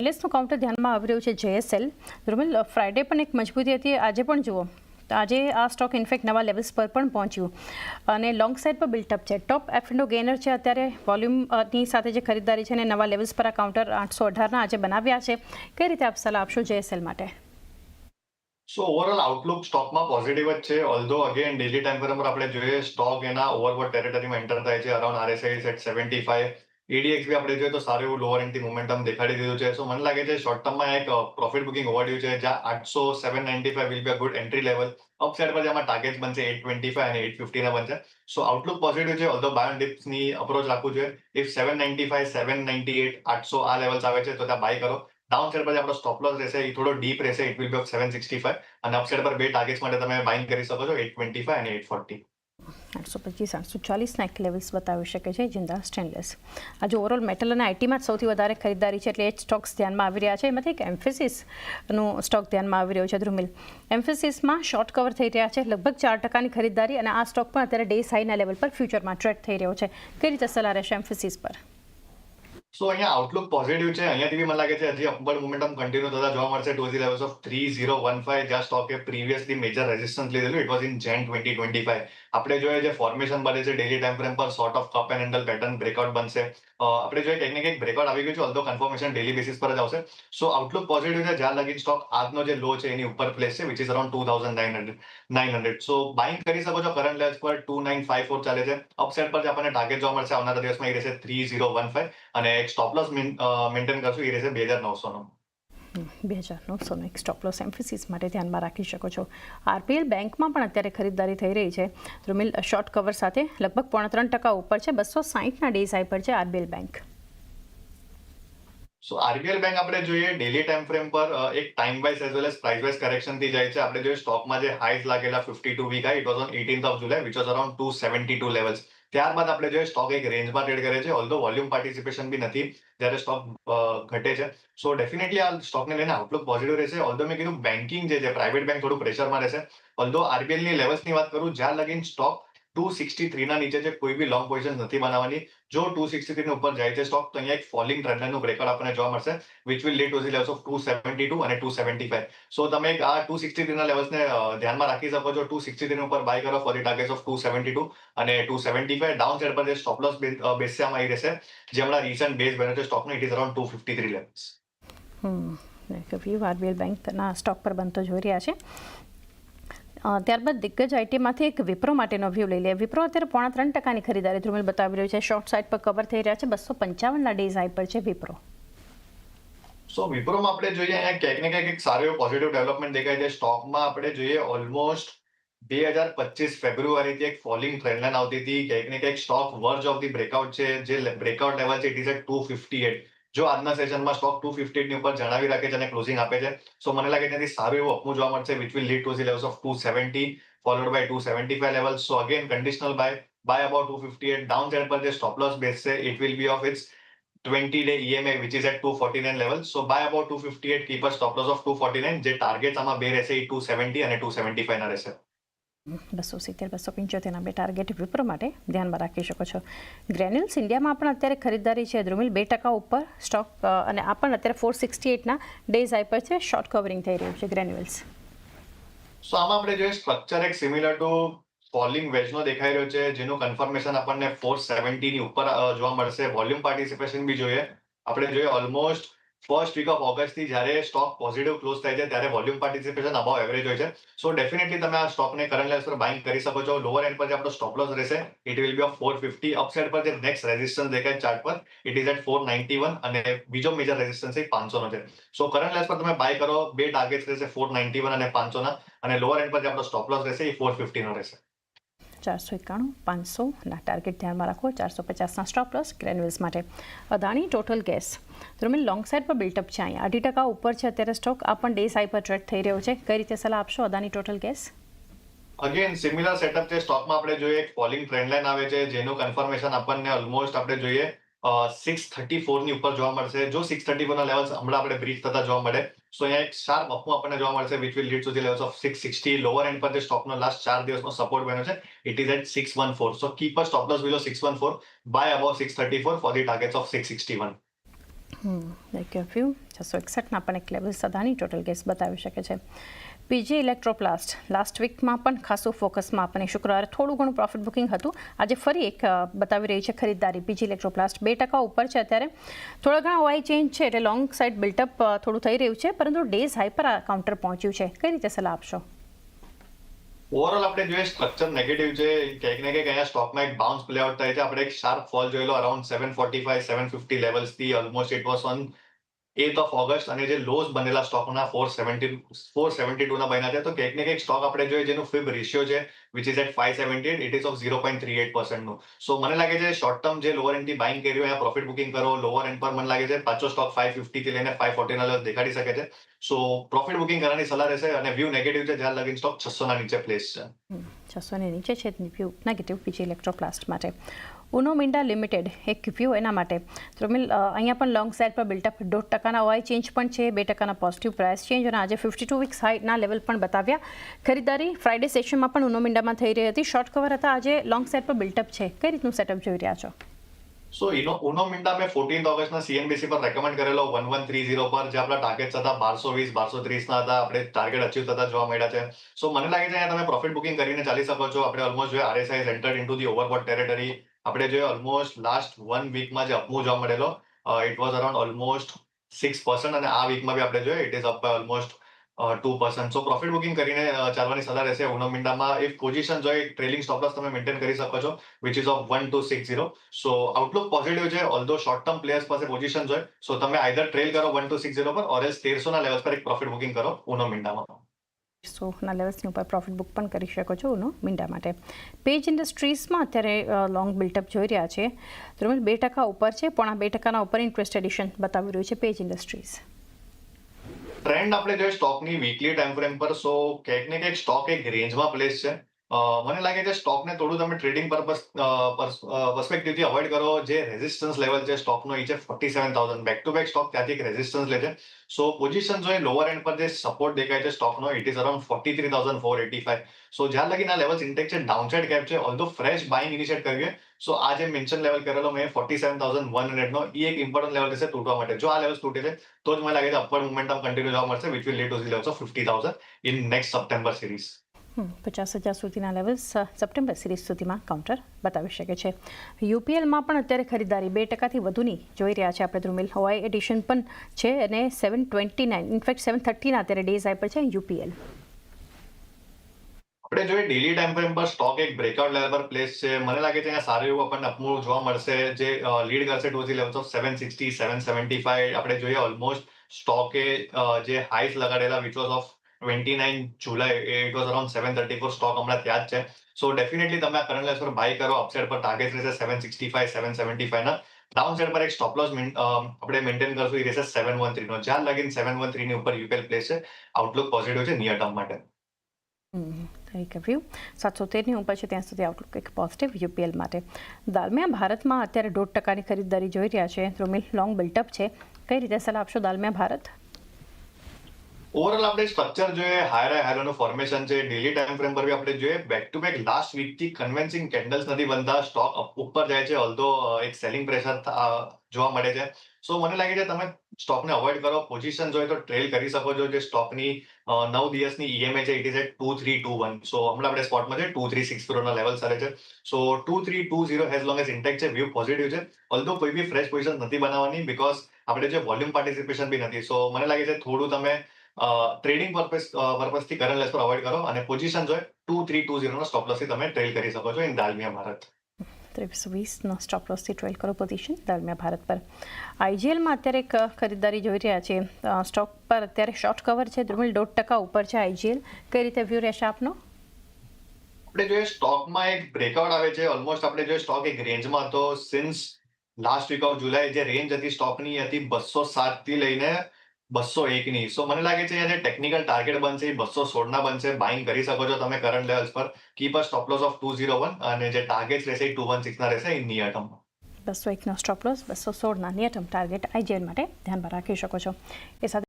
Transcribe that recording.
લેસનું counter ધ્યાનમાં આવી રહ્યું છે જેએસએલ ધ્રુમિલ ફ્રાઈડે પણ એક મજબૂતી હતી, આજે પણ જુઓ તો આજે આ સ્ટોક ઇનફેક્ટ નવા લેવલ્સ પર પણ પહોંચ્યું અને લોંગ સાઇડ પર બિલ્ટઅપ છે. ટોપ એફ&ઓ ગેનર છે અત્યારે વોલ્યુમની સાથે જે ખરીદદારી છે અને નવા લેવલ્સ પર આ કાઉન્ટર 818ના આજે બનાવ્યા છે. કઈ રીતે આપ સલાહ આપશો જેએસએલ માટે? સો ઓવરઓલ આઉટલુક સ્ટોકમાં પોઝિટિવ જ છે. ઓલ્ધો અગેન ડેલી ટાઈમ ફ્રેમ પર આપણે જોઈએ સ્ટોક એના ઓવરબોટ ટેરેટરીમાં એન્ટર થાય છે અરાઉન્ડ આરએસઆઈ સેટ 75. EDX બી આપણે જોઈએ તો સારું એવું લોઅર એન્ડથી મોમેન્ટમ દેખાડી દીધું છે. સો મને લાગે છે શોર્ટ ટર્મમાં એક પ્રોફિટ બુકિંગ ઓવરડ્યુ છે જ્યાં 800 795 will be a good entry level. Upside પર જેમાં ટાર્ગેટ બનશે 825 અને 850 ના બનશે. સો આઉટલુક પોઝિટિવ છે. ઓલ્ધો બાય ઓન ડિપ્સની અપ્રોચ રાખવું જોઈએ. ઇફ 795 798 800 આ લેવલ્સ આવે છે તો ત્યાં બાય કરો. ડાઉન સાઇડ પર આપણો સ્ટોપ લોસ રહેશે એ થોડો ડીપ રહેશે. ઇટ વિલ બી ઓફ 765 અને અપસાઇડ પર બે ટાર્ગેટ્સ માટે તમે બાઇંગ કરી શકો છો 825 અને 840. 825 840ના એક લેવલ્સ બતાવી શકે છે જિંદાલ સ્ટેનલેસ. આજે ઓવરઓલ મેટલ અને આઈટીમાં જ સૌથી વધારે ખરીદદારી છે એટલે એ જ સ્ટોક્સ ધ્યાનમાં આવી રહ્યા છે. એમાંથી એક એમ્ફેસિસનું સ્ટોક ધ્યાનમાં આવી રહ્યો છે ધ્રુમિલ. એમ્ફેસિસમાં શોર્ટ કવર થઈ રહ્યા છે, લગભગ 4%ની ખરીદદારી અને આ સ્ટોક પણ અત્યારે ડે હાઈના લેવલ પર ફ્યુચરમાં ટ્રેડ થઈ રહ્યો છે. કઈ રીતે સલાહ રહેશે એમ્ફેસિસ પર? સો અહીંયા આઉટલુક પોઝિટિવ છે. અહીંયાથી બી મને લાગે છે હજી અપવર્ડ મોમેન્ટમ કન્ટિન્યુ થતા જોવા મળશે ટુ ધી લેવલ્સ ઓફ 3015 જ્યાં સ્ટોકે પ્રીવિયસલી મેજર રેઝિસ્ટન્સ લીધેલું. ઇટ વોઝ ઇન જેન 2025. આપણે જોઈએ જે ફોર્મેશન બને છે ડેલી ટાઈમ ફ્રેમ પર sort of cup and handle pattern breakout બનશે. આપણે જોઈએ કંઈક ને કંઈક બ્રેકઆઉટ આવી ગયું છે ઓલ્ધો કન્ફર્મેશન ડેલી બેસિસ પર જ આવશે. સો આઉટલુક પોઝિટિવ છે જ્યાં લગી સ્ટોક આજનો જે લો છે એની ઉપર પ્લેસ છે which is around 2900. So buying કરી શકો છો કરંટ લેવલ્સ પર 2954 ચાલે છે. અપસાઇડ પર જે આપણને ટાર્ગેટ જોવા મળશે આવનારા દિવસમાં એ રહેશે 3015 અને એક સ્ટોપ લોસ મેન્ટેન કરશું એ રહેશે 2900નો. 2900નો એક સ્ટોપ લોસ એમ્ફેસિસ માટે ધ્યાનમાં રાખી શકો છો. આરબીએલ બેંકમાં પણ અત્યારે ખરીદદારી થઈ રહી છે ધ્રુમિલ, શોર્ટ કવર સાથે લગભગ 3.5% ઉપર છે. 260ના ડેઝ હાઈ પર છે આરબીએલ બેંક. સો આરબીએલ બેંક આપણે જોઈએ ડેલી ટાઈમ ફ્રેમ પર એક time wise as well as price wise correction થી જાય છે. આપણે જોઈએ સ્ટોકમાં જે હાઈઝ લાગેલા 52 week high it was on 18th of July which was around 272 levels. ત્યારબાદ આપણે જોઈએ સ્ટોક એક રેન્જમાં ટ્રેડ કરે છે ઓલ્ધો વોલ્યુમ પાર્ટિસિપેશન બી નથી જ્યારે સ્ટોક ઘટે છે. સો ડેફિનેટલી આ સ્ટોકને લઈને આઉટલુક પોઝિટિવ રહેશે. ઓલ્ધો મેં કીધું બેન્કિંગ જે છે પ્રાઇવેટ બેંક થોડું પ્રેશરમાં રહેશે. ઓલ્ધો આરબીએલની લેવલ્સની વાત કરું જ્યાં લગીન સ્ટોક 263 ના નીચે છે કોઈ બી લોંગ પોઝિશન નથી બનાવવાની. જો 263 ની ઉપર જાય છે સ્ટોક તો અહીંયા એક ફોલિંગ ટ્રેન્ડલાઇનનું બ્રેકઆઉટ આપણને જોવા મળશે which will lead to the levels of 272 અને 275. સો તમે આ 263 ના લેવલ્સને ધ્યાનમાં રાખી શકો છો. 263 ઉપર બાય કરો ફોર ધી ટાર્ગેટ્સ ઓફ 272 અને 275. ડાઉન સાઇડ પર જે સ્ટોપ લોસ બેસશે આમાં આવી રહેશે જે હમણાં રીસન્ટ બેઝ બન્યો છે સ્ટોકનો it is around 253 levels. View RBL બેંકના સ્ટોક પર બનતો જોઈ રહ્યા છે. ત્યારબાદ દિગ્ગજ આઈટીમાંથી એક વિપ્રો માટેનો વ્યૂ લઈ લે. વિપ્રો અત્યારે 3.5%ની ખરીદારી ધ્રુમિલ બતાવી રહ્યું છે. શોર્ટ સાઇડ પર કવર થઈ રહ્યા છે. 255ના ડેઝ હાઈ પર છે વિપ્રો. સો વિપ્રોમાં આપણે જોઈએ અહીંયા ક્યાંક ને ક્યાંક એક સારો એવો પોઝિટિવ ડેવલપમેન્ટ દેખાય છે. સ્ટોકમાં આપણે જોઈએ ઓલમોસ્ટ 2025 ફેબ્રુઆરીથી એક ફોલિંગ ટ્રેન્ડલાઇન આવતી હતી. ક્યાંક ને ક્યાંક stock verge of the breakout છે. જે બ્રેકઆઉટ લેવલ છે ઇટ ઇઝ એટ 258. જો આજના સેશનમાં સ્ટોક 258 ની ઉપર જણાવી રાખે છે અને ક્લોઝિંગ આપે છે સો મને લાગે ત્યાંથી સારું એવું અપમૂવ જોવા મળશે which will lead to the levels of 270 followed by 275 levels. So again conditional by about 258. Downside પર જે સ્ટોપ લોસ બેસશે it will be of its 20-day EMA which is at 249 level. So buy about 258, keep a stop loss of 249. જે target આમાં બે રહેશે એ 270 અને 275 ના રહેશે. 270 275ના બે ટાર્ગેટ વિપ્રો માટે ધ્યાનમાં રાખી શકો છો. ગ્રેન્યુલ્સ ઇન્ડિયામાં પણ અત્યારે ખરીદદારી છે ધ્રુમિલ 2% ઉપર સ્ટોક અને આ પણ અત્યારે 468ના ડેઝ હાઈ પર છે. શોર્ટ કવરિંગ થઈ રહ્યું છે ગ્રેન્યુલ્સ. સો આમાં આપણે જોઈએ સ્ટ્રક્ચર એક સિમિલર ટુ ફોલિંગ વેજનો દેખાઈ રહ્યો છે જેનું કન્ફર્મેશન આપણને 470 ની ઉપર જોવા મળશે. વોલ્યુમ પાર્ટિસિપેશન બી જોઈએ. આપણે જોઈએ ઓલમોસ્ટ ફર્સ્ટ વીક ઓફ ઓગસ્ટથી જ્યારે સ્ટોક પોઝિટિવ ક્લોઝ થાય છે ત્યારે વોલ્યુમ પાર્ટિસિપેશન અબાવ એવરેજ હોય છે. સો ડેફિનેટલી તમે આ સ્ટોકને કરંટ લેવલ્સ પર બાઇંગ કરી શકો છો. લોઅર એન્ડ પર જે આપણો સ્ટોપ લોસ રહેશે it will be of 450. Upside પર જે નેક્સ્ટ રેઝિસ્ટન્સ દેખાય ચાર્ટ પર ઇટ ઇઝ એટ 491 અને બીજો મેજર રેઝિસ્ટન્સ એ 500 નો છે. સો કરંટ લેવલ્સ પર તમે બાય કરો. બે ટાર્ગેટ્સ રહેશે 491 અને 500 ના અને લોઅર એન્ડ પર જે આપણો સ્ટોપ લોસ રહેશે એ 450 નો રહેશે. 491 500ના ટાર્ગેટ ધ્યાનમાં રાખો. 450ના સ્ટોપ લોસ ગ્રેન્યુલ્સ માટે. Adani total gas Dhrumil long side પર બિલ્ટઅપ છે. અહીંયા 2% ઉપર છે અત્યારે સ્ટોક. આ પણ ડે હાઈ પર ટ્રેડ થઈ રહ્યો છે. કઈ રીતે સલાહ આપશો Adani total gas? Again similar setup છે. સ્ટોકમાં આપણે જોઈએ એક ફોલિંગ ટ્રેન્ડ લાઇન આવે છે જેનું કન્ફર્મેશન આપણને ઓલમોસ્ટ આપણે જોઈએ 634 ની ઉપર જોવા મળશે. જો 634 ના લેવલ્સ હમણાં આપણે બ્રીચ થતા જોવા મળે સો અહીંયા એક શાર્પ અપમૂવ આપણને જોવા મળશે which will lead to the levels of 660. Lower end પર જે સ્ટોકનો લાસ્ટ 4 દિવસનો સપોર્ટ બન્યો છે it is at 614. So keep a stop loss below 614 buy about 634 for the targets of 661. Like a few 661ના પણ એક લેવલ સદાની ટોટલ ગેસ બતાવી શકે છે. પીજી ઇલેક્ટ્રોપ્લાસ્ટ લાસ્ટ વીકમાં પણ ખાસું ફોકસમાં આપણને શુક્રવારે થોડું ઘણું પ્રોફિટ બુકિંગ હતું. આજે ફરી એક બતાવી રહી છે ખરીદદારી. પીજી ઇલેક્ટ્રોપ્લાસ્ટ 2% ઉપર છે અત્યારે. થોડા ઘણા ઓઆઈ ચેન્જ છે એટલે લોંગ સાઇડ બિલ્ટઅપ થોડું થઈ રહ્યું છે, પરંતુ ડેઝ હાઈ પર આ કાઉન્ટર પહોંચ્યું છે. કઈ રીતે સલાહ આપશો? ઓવરઓલ આપણે જોઈએ સ્ટ્રક્ચર નેગેટિવ છે. ક્યાંક ને ક્યાંક અહીંયા સ્ટોકમાં એક બાઉન્સ પ્લે આઉટ થાય છે. આપણે એક શાર્પ ફોલ જોયેલો અરાઉન્ડ 745 750 લેવલ્સથી almost it was on 8th of August અને જે લોસ બનેલા સ્ટોકના 472 ના બન્યા છે. તો ક્યાંક ને ક્યાંક સ્ટોક આપણે જોઈએ જેનું ફિબ રેશિયો છે which is at 578, it is of 0.38% નું. સો મને લાગે છે શોર્ટ ટર્મ જે લોઅર એન્ડથી બાઇંગ કર્યું અહીંયા પ્રોફિટ બુકિંગ કરો. લોઅર એન્ડ પર મને લાગે છે પાછો સ્ટોક 550 થી લઈને 540 ના લેવલ દેખાડી શકે છે. સો પ્રોફિટ બુકિંગ કરવાની સલાહ રહેશે અને વ્યૂ નેગેટિવ છે જ્યાં લગીન સ્ટોક 600 ના નીચે પ્લેસ છે. 600 ની નીચે છે વ્યૂ નેગેટિવ પીજી ઇલેક્ટ્રોપ્લાસ્ટ માટે. ઉનો મિન્ડા લિમિટેડ એક વ્યૂ એના માટે. તો અહીંયા પણ લોંગ સાઇડ પર બિલ્ટઅપ 1.5% ઓઆઈ ચેન્જ પણ છે, 2% પોઝિટિવ પ્રાઇસ ચેન્જ અને આજે 52 વીક્સ હાઈના લેવલ પણ બતાવ્યા. ખરીદારી ફ્રાઇડે સેશનમાં પણ ઉનો મિન્ડામાં થઈ રહી હતી. શોર્ટ કવર હતા, આજે લોંગ સાઇડ પર બિલ્ટઅપ છે. કઈ રીતનું સેટઅપ જોઈ રહ્યા છો? સો ઉનો મિન્ડા મેં 14th ઓગસ્ટના સીએનબીસી પર રેકમેન્ડ કરેલો 1130 પર, જે આપણા ટાર્ગેટ્સ હતા 1220 1230 ના હતા. આપણે ટાર્ગેટ અચીવ થતા જોવા મળ્યા છે. સો મને લાગે છે અહીંયા તમે પ્રોફિટ બુકિંગ કરીને ચાલી શકો છો. આપણે ઓલમોસ્ટ જોઈએ RSI entered into the overbought territory. આપણે જોઈએ ઓલમોસ્ટ લાસ્ટ 1 વીકમાં જે અપમૂવ જોવા મળેલો ઇટ વોઝ અરાઉન્ડ ઓલમોસ્ટ 6% અને આ વીકમાં બી આપણે જોઈએ it is up by almost 2%. So profit booking કરીને ચાલવાની સલાહ રહેશે ઉનો મિન્ડામાં. ઇફ પોઝિશન જોઈએ ટ્રેલિંગ સ્ટોપ લોસ તમે મેન્ટેન કરી શકો છો which is of 1260. So outlook positive છે ઓલ્ધો શોર્ટ ટર્મ પ્લેયર્સ પાસે પોઝિશન જોઈએ. સો તમે આઈધર ટ્રેલ કરો 1260 પર ઓર એલ્સ 1300 ના લેવલ્સ પર એક પ્રોફિટ બુકિંગ કરો ઉનો મિન્ડામાં. 100ના લેવલ્સની ઉપર પ્રોફિટ બુક પણ કરી શકો છો ઉનો મિન્ડા માટે. પેજ ઇન્ડસ્ટ્રીઝમાં અત્યારે લોંગ બિલ્ટઅપ જોઈ રહ્યા છે. તો 2% ઉપર છે, 0.5% ઉપર ઇન્ટરેસ્ટ એડિશન બતાવી રહ્યું છે પેજ ઇન્ડસ્ટ્રીઝ. ટ્રેન્ડ આપણે જોઈએ સ્ટોકની વીકલી ટાઈમ ફ્રેમ પર. સો ક્યાંક ને ક્યાંક સ્ટોક એક રેન્જમાં પ્લેસ છે. મને લાગે છે સ્ટોકને થોડું તમે ટ્રેડિંગ પર્સપેક્ટિવથી અવોઇડ કરો. જે રેઝિસ્ટન્સ લેવલ છે સ્ટોકનો એ છે 47,000. બેક ટુ બેક સ્ટોક ત્યાંથી એક રેઝિસ્ટન્સ લે છે. સો પોઝિશન જોઈએ લોઅર એન્ડ પર જે સપોર્ટ દેખાય છે સ્ટોકનો ઇટ ઇઝ અરાઉન્ડ 43,485. સો જ્યાં લગીને આ લેવલ્સ ઇન્ટેક છે ડાઉનસાઇડ કેપ છે. ઓલ્ધો ફ્રેશ બાઇંગ ઇનિશિએટ કરીએ. સો આ જે મેન્શન લેવલ કરેલો મેં 47,100 નો એ એક ઇમ્પોર્ટન્ટ લેવલ રહેશે તૂટવા માટે. જો આ લેવલ્સ તૂટે છે તો જ મને લાગે છે અપવર્ડ મોમેન્ટમ કન્ટિન્યુ જોવા મળશે which will lead to the levels of 50,000 in next September series. 50,000 સુધીના લેવલ્સ સપ્ટેમ્બર સિરીઝ સુધીમાં કાઉન્ટર બતાવી શકે છે. યુપીએલમાં પણ અત્યારે ખરીદારી 2%થી વધુની જોઈ રહ્યા છે આપણે. ધ્રુમિલ ઓઆઈ એડિશન પણ છે અને 729 ઇનફેક્ટ 730ના અત્યારે ડેઝ હાઈ પર છે યુપીએલ. આપણે જોઈએ ડેલી ટાઈમ ફ્રેમ પર સ્ટોક એક બ્રેકઆઉટ લેવલ પર પ્લેસ છે. મને લાગે છે અહીંયા સારું એવું આપણને અપમૂવ જોવા મળશે જે લીડ કરશે ટુ ધી લેવલ્સ ઓફ 760 775. આપણે જોઈએ ઓલમોસ્ટ સ્ટોકે જે હાઈસ લગાડેલા which was of 29 July it was around 734. Stock હમણાં ત્યાં જ છે. સો ડેફિનેટલી તમે આ કરંટ લેવલ્સ પર બાય કરો. અપસાઇડ પર ટાર્ગેટ રહેશે 765 775 ના. ડાઉન સાઇડ પર એક સ્ટોપ લોસ આપણે મેન્ટેન કરશું એ રહેશે 713 નો. જ્યાં લગીન 713 ની ઉપર યુપીએલ પ્લેસ છે આઉટલુક પોઝિટિવ છે નિયર ટર્મ માટે. એક વ્યૂ 713ની ઉપર છે ત્યાં સુધી આઉટલુક એક પોઝિટિવ યુપીએલ માટે. દાલમિયા ભારતમાં અત્યારે 1.5%ની ખરીદારી જોઈ રહ્યા છે. ધ્રુમિલ લોંગ બિલ્ટઅપ છે. કઈ રીતે સલાહ આપશો દાલમિયા ભારત? ઓવરઓલ આપણે સ્ટ્રક્ચર જોઈએ હાયરનું ફોર્મેશન છે. ડેલી ટાઈમ ફ્રેમ પર બી આપણે જોઈએ બેક ટુ બેક લાસ્ટ વીકથી કન્વિન્સિંગ કેન્ડલ્સ નથી બનતા. સ્ટોક ઉપર જાય છે ઓલ્ધો એક સેલિંગ પ્રેશર જોવા મળે છે. સો મને લાગે છે તમે સ્ટોકને અવોઇડ કરો. પોઝિશન જોઈએ તો ટ્રેલ કરી શકો છો. જે સ્ટોકની 9 દિવસની ઈએમઆઈ છે ઇટ ઇઝ એટ 2321. સો હમણાં આપણે સ્પોટમાં છે 2360 ના લેવલ ચાલે છે. સો 2320 હેઝ લોંગ એઝ ઇન્ટેક છે વ્યૂ પોઝિટિવ છે. ઓલ્ધો કોઈ બી ફ્રેશ પોઝિશન નથી બનાવવાની બીકોઝ આપણે જે વોલ્યુમ પાર્ટિસિપેશન બી નથી. સો મને લાગે છે થોડું તમે ટ્રેડિંગ પર્પઝથી કરંટ લેવલ્સ પર અવોઇડ કરો અને પોઝિશન જોઈએ 2320 નો સ્ટોપ લોસથી તમે ટ્રેલ કરી શકો છો in Dalmiya Bharat. 2320નો stop લોસથી trail કરો પોઝિશન દાલમિયા ભારત પર. આઈજીએલમાં અત્યારે એક ખરીદારી જોઈ રહ્યા છે. સ્ટોક પર અત્યારે શોર્ટ કવર છે. ધ્રુમિલ 1% ઉપર છે આઈજીએલ. કઈ રીતે વ્યૂ રહેશે આપનો? આપણે જોઈએ સ્ટોકમાં એક બ્રેકઆઉટ આવે છે. ઓલમોસ્ટ આપણે જોઈએ સ્ટોક એક રેન્જમાં હતો since last week of July. જે રેન્જ હતી સ્ટોકની હતી 207 થી લઈને 201 ની. સો મને લાગે છે જે ટેકનિકલ ટાર્ગેટ બનશે એ 216 ના બનશે. બાઇંગ કરી શકો છો તમે કરંટ લેવલ્સ પર. Keep a stop loss of 201 અને જે ટાર્ગેટ્સ રહેશે એ 216 ના રહેશે ઇન નિયર ટર્મ. 201નો સ્ટોપ લોસ 216ના નિયર ટર્મ ટાર્ગેટ આઈજીએલ માટે ધ્યાનમાં રાખી શકો છો. એ સાથે